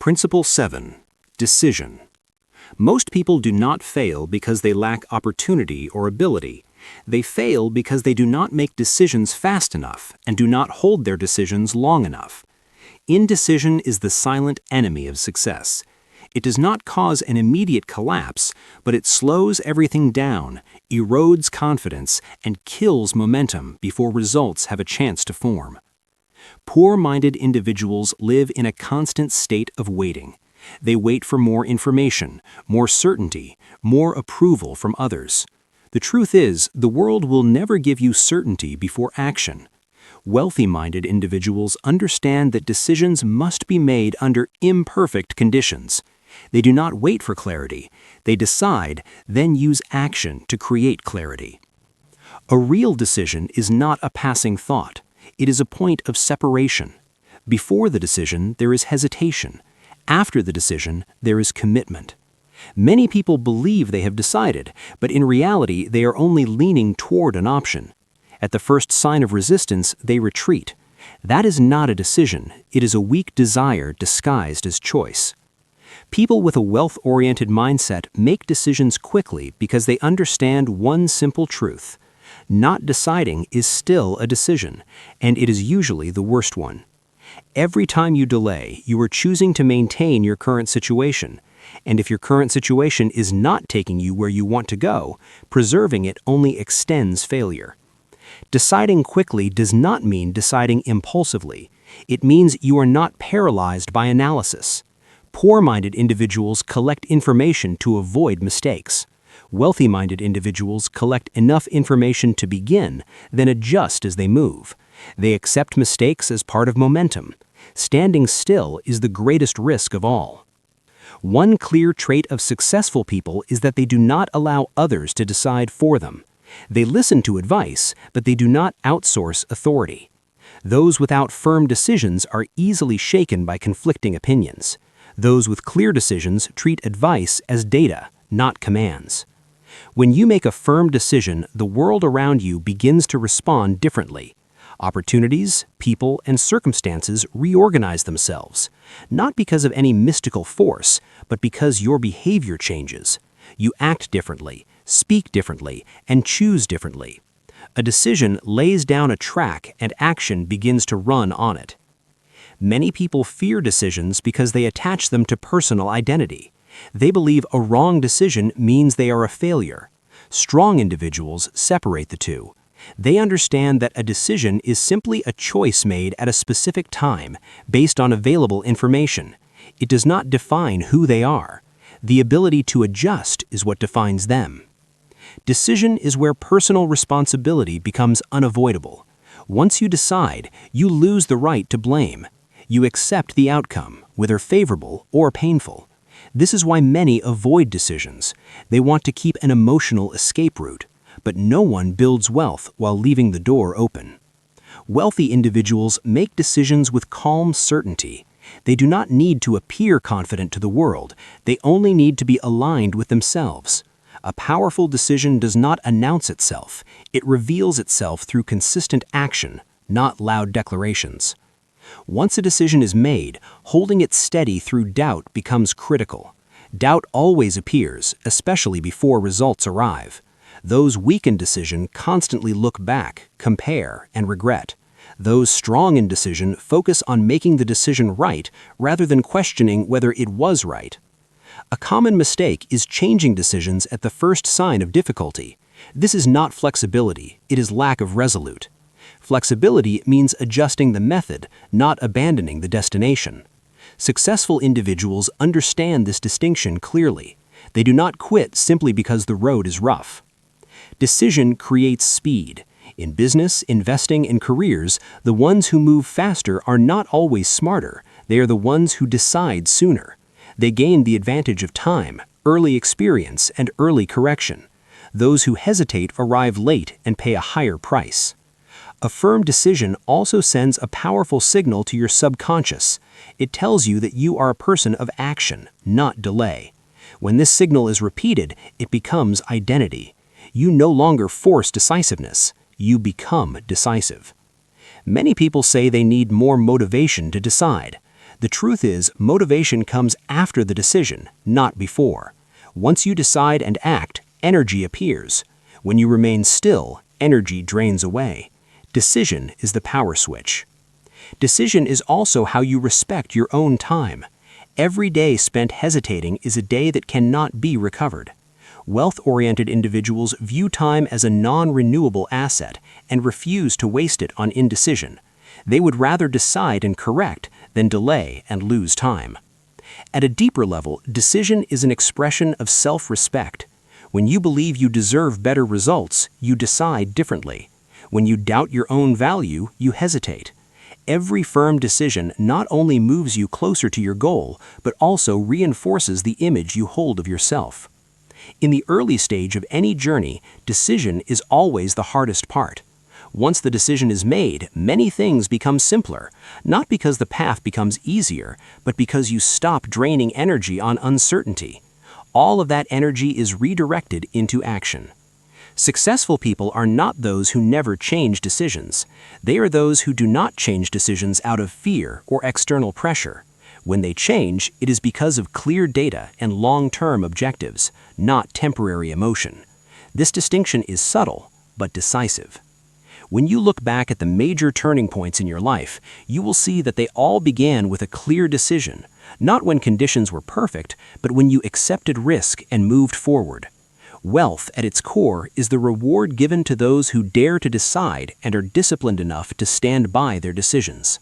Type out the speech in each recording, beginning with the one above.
Principle 7. Decision. Most people do not fail because they lack opportunity or ability. They fail because they do not make decisions fast enough and do not hold their decisions long enough. Indecision is the silent enemy of success. It does not cause an immediate collapse, but it slows everything down, erodes confidence, and kills momentum before results have a chance to form. Poor-minded individuals live in a constant state of waiting. They wait for more information, more certainty, more approval from others. The truth is, the world will never give you certainty before action. Wealthy-minded individuals understand that decisions must be made under imperfect conditions. They do not wait for clarity. They decide, then use action to create clarity. A real decision is not a passing thought. It is a point of separation. Before the decision, there is hesitation. After the decision, there is commitment. Many people believe they have decided, but in reality, they are only leaning toward an option. At the first sign of resistance, they retreat. That is not a decision. It is a weak desire disguised as choice. People with a wealth-oriented mindset make decisions quickly because they understand one simple truth. Not deciding is still a decision, and it is usually the worst one. Every time you delay, you are choosing to maintain your current situation. And if your current situation is not taking you where you want to go, preserving it only extends failure. Deciding quickly does not mean deciding impulsively. It means you are not paralyzed by analysis. Poor-minded individuals collect information to avoid mistakes. Wealthy-minded individuals collect enough information to begin, then adjust as they move. They accept mistakes as part of momentum. Standing still is the greatest risk of all. One clear trait of successful people is that they do not allow others to decide for them. They listen to advice, but they do not outsource authority. Those without firm decisions are easily shaken by conflicting opinions. Those with clear decisions treat advice as data, not commands. When you make a firm decision, the world around you begins to respond differently. Opportunities, people, and circumstances reorganize themselves, not because of any mystical force, but because your behavior changes. You act differently, speak differently, and choose differently. A decision lays down a track and action begins to run on it. Many people fear decisions because they attach them to personal identity. They believe a wrong decision means they are a failure. Strong individuals separate the two. They understand that a decision is simply a choice made at a specific time based on available information. It does not define who they are. The ability to adjust is what defines them. Decision is where personal responsibility becomes unavoidable. Once you decide, you lose the right to blame. You accept the outcome, whether favorable or painful. This is why many avoid decisions. They want to keep an emotional escape route. But no one builds wealth while leaving the door open. Wealthy individuals make decisions with calm certainty. They do not need to appear confident to the world. They only need to be aligned with themselves. A powerful decision does not announce itself. It reveals itself through consistent action, not loud declarations. Once a decision is made, holding it steady through doubt becomes critical. Doubt always appears, especially before results arrive. Those weak in decision constantly look back, compare, and regret. Those strong in decision focus on making the decision right rather than questioning whether it was right. A common mistake is changing decisions at the first sign of difficulty. This is not flexibility, it is lack of resolute. Flexibility means adjusting the method, not abandoning the destination. Successful individuals understand this distinction clearly. They do not quit simply because the road is rough. Decision creates speed. In business, investing, and careers, the ones who move faster are not always smarter. They are the ones who decide sooner. They gain the advantage of time, early experience, and early correction. Those who hesitate arrive late and pay a higher price. A firm decision also sends a powerful signal to your subconscious. It tells you that you are a person of action, not delay. When this signal is repeated, it becomes identity. You no longer force decisiveness. You become decisive. Many people say they need more motivation to decide. The truth is, motivation comes after the decision, not before. Once you decide and act, energy appears. When you remain still, energy drains away. Decision is the power switch. Decision is also how you respect your own time. Every day spent hesitating is a day that cannot be recovered. Wealth-oriented individuals view time as a non-renewable asset and refuse to waste it on indecision. They would rather decide and correct than delay and lose time. At a deeper level, decision is an expression of self-respect. When you believe you deserve better results, you decide differently. When you doubt your own value, you hesitate. Every firm decision not only moves you closer to your goal, but also reinforces the image you hold of yourself. In the early stage of any journey, decision is always the hardest part. Once the decision is made, many things become simpler, not because the path becomes easier, but because you stop draining energy on uncertainty. All of that energy is redirected into action. Successful people are not those who never change decisions. They are those who do not change decisions out of fear or external pressure. When they change, it is because of clear data and long-term objectives, not temporary emotion. This distinction is subtle, but decisive. When you look back at the major turning points in your life, you will see that they all began with a clear decision, not when conditions were perfect, but when you accepted risk and moved forward. Wealth, at its core, is the reward given to those who dare to decide and are disciplined enough to stand by their decisions.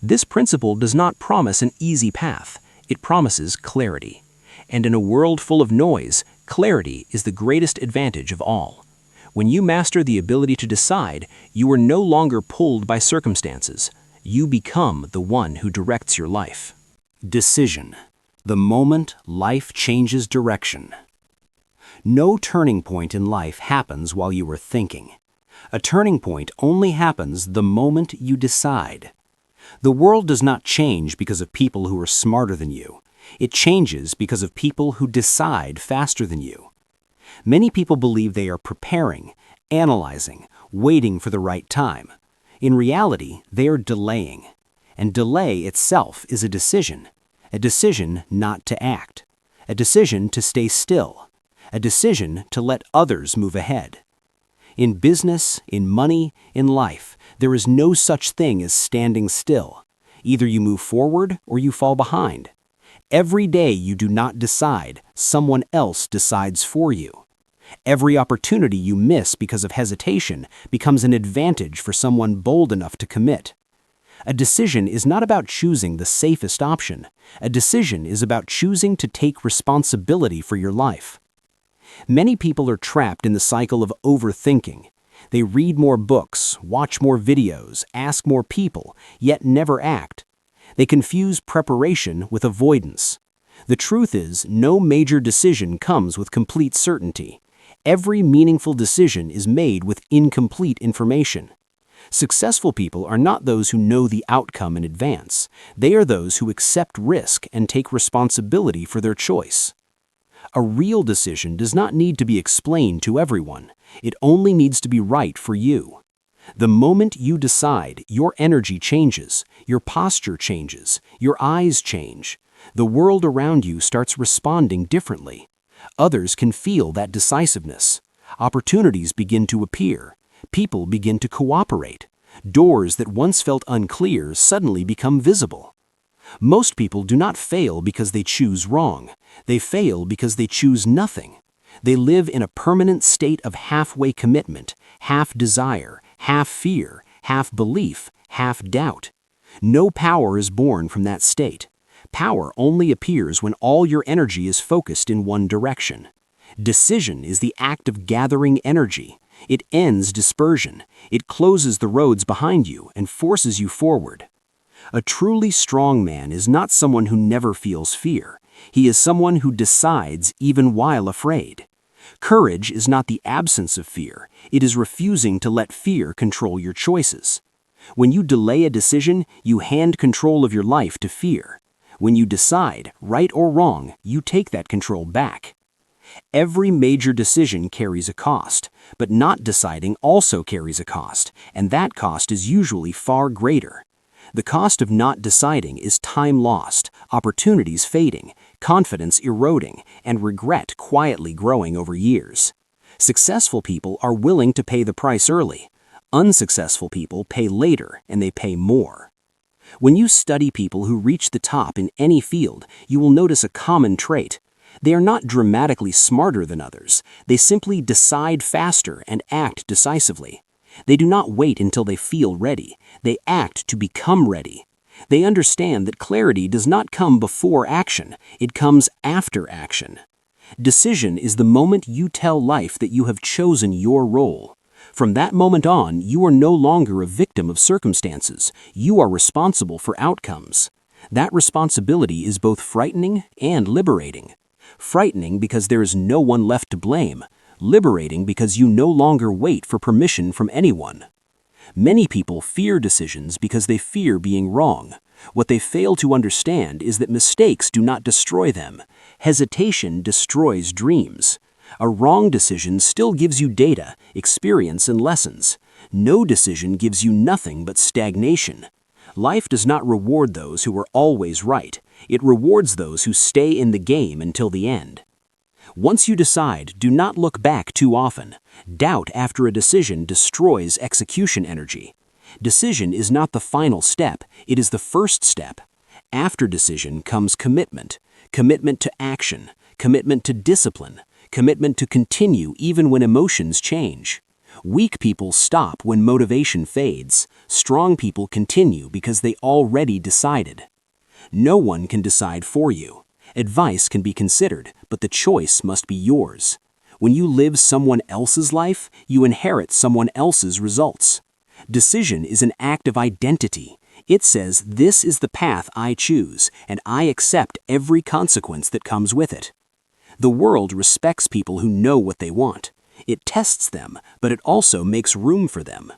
This principle does not promise an easy path, it promises clarity. And in a world full of noise, clarity is the greatest advantage of all. When you master the ability to decide, you are no longer pulled by circumstances. You become the one who directs your life. Decision. The moment life changes direction. No turning point in life happens while you are thinking. A turning point only happens the moment you decide. The world does not change because of people who are smarter than you. It changes because of people who decide faster than you. Many people believe they are preparing, analyzing, waiting for the right time. In reality, they are delaying. And delay itself is a decision not to act, a decision to stay still, a decision to let others move ahead. In business, in money, in life, there is no such thing as standing still. Either you move forward or you fall behind. Every day you do not decide, someone else decides for you. Every opportunity you miss because of hesitation becomes an advantage for someone bold enough to commit. A decision is not about choosing the safest option. A decision is about choosing to take responsibility for your life. Many people are trapped in the cycle of overthinking. They read more books, watch more videos, ask more people, yet never act. They confuse preparation with avoidance. The truth is, no major decision comes with complete certainty. Every meaningful decision is made with incomplete information. Successful people are not those who know the outcome in advance. They are those who accept risk and take responsibility for their choice. A real decision does not need to be explained to everyone. It only needs to be right for you. The moment you decide, your energy changes, your posture changes, your eyes change. The world around you starts responding differently. Others can feel that decisiveness. Opportunities begin to appear. People begin to cooperate. Doors that once felt unclear suddenly become visible. Most people do not fail because they choose wrong. They fail because they choose nothing. They live in a permanent state of halfway commitment, half desire, half fear, half belief, half doubt. No power is born from that state. Power only appears when all your energy is focused in one direction. Decision is the act of gathering energy. It ends dispersion. It closes the roads behind you and forces you forward. A truly strong man is not someone who never feels fear. He is someone who decides even while afraid. Courage is not the absence of fear. It is refusing to let fear control your choices. When you delay a decision, you hand control of your life to fear. When you decide, right or wrong, you take that control back. Every major decision carries a cost, but not deciding also carries a cost, and that cost is usually far greater. The cost of not deciding is time lost, opportunities fading, confidence eroding, and regret quietly growing over years. Successful people are willing to pay the price early. Unsuccessful people pay later, and they pay more. When you study people who reach the top in any field, you will notice a common trait. They are not dramatically smarter than others. They simply decide faster and act decisively. They do not wait until they feel ready. They act to become ready. They understand that clarity does not come before action. It comes after action. Decision is the moment you tell life that you have chosen your role. From that moment on, you are no longer a victim of circumstances. You are responsible for outcomes. That responsibility is both frightening and liberating. Frightening because there is no one left to blame. Liberating because you no longer wait for permission from anyone. Many people fear decisions because they fear being wrong. What they fail to understand is that mistakes do not destroy them. Hesitation destroys dreams. A wrong decision still gives you data, experience, and lessons. No decision gives you nothing but stagnation. Life does not reward those who are always right. It rewards those who stay in the game until the end. Once you decide, do not look back too often. Doubt after a decision destroys execution energy. Decision is not the final step, it is the first step. After decision comes commitment. Commitment to action. Commitment to discipline. Commitment to continue even when emotions change. Weak people stop when motivation fades. Strong people continue because they already decided. No one can decide for you. Advice can be considered, but the choice must be yours. When you live someone else's life, you inherit someone else's results. Decision is an act of identity. It says, this is the path I choose, and I accept every consequence that comes with it. The world respects people who know what they want. It tests them, but it also makes room for them.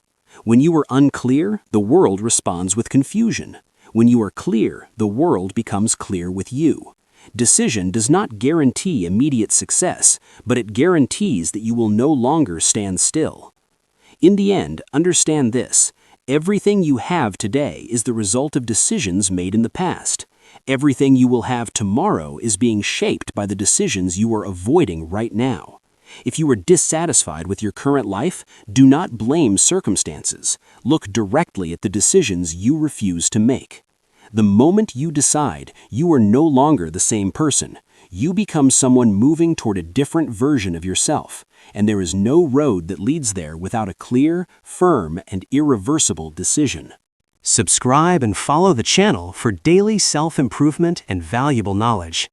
When you are unclear, the world responds with confusion. When you are clear, the world becomes clear with you. Decision does not guarantee immediate success, but it guarantees that you will no longer stand still. In the end, understand this. Everything you have today is the result of decisions made in the past. Everything you will have tomorrow is being shaped by the decisions you are avoiding right now. If you are dissatisfied with your current life, do not blame circumstances. Look directly at the decisions you refuse to make. The moment you decide, you are no longer the same person. You become someone moving toward a different version of yourself, and there is no road that leads there without a clear, firm, and irreversible decision. Subscribe and follow the channel for daily self-improvement and valuable knowledge.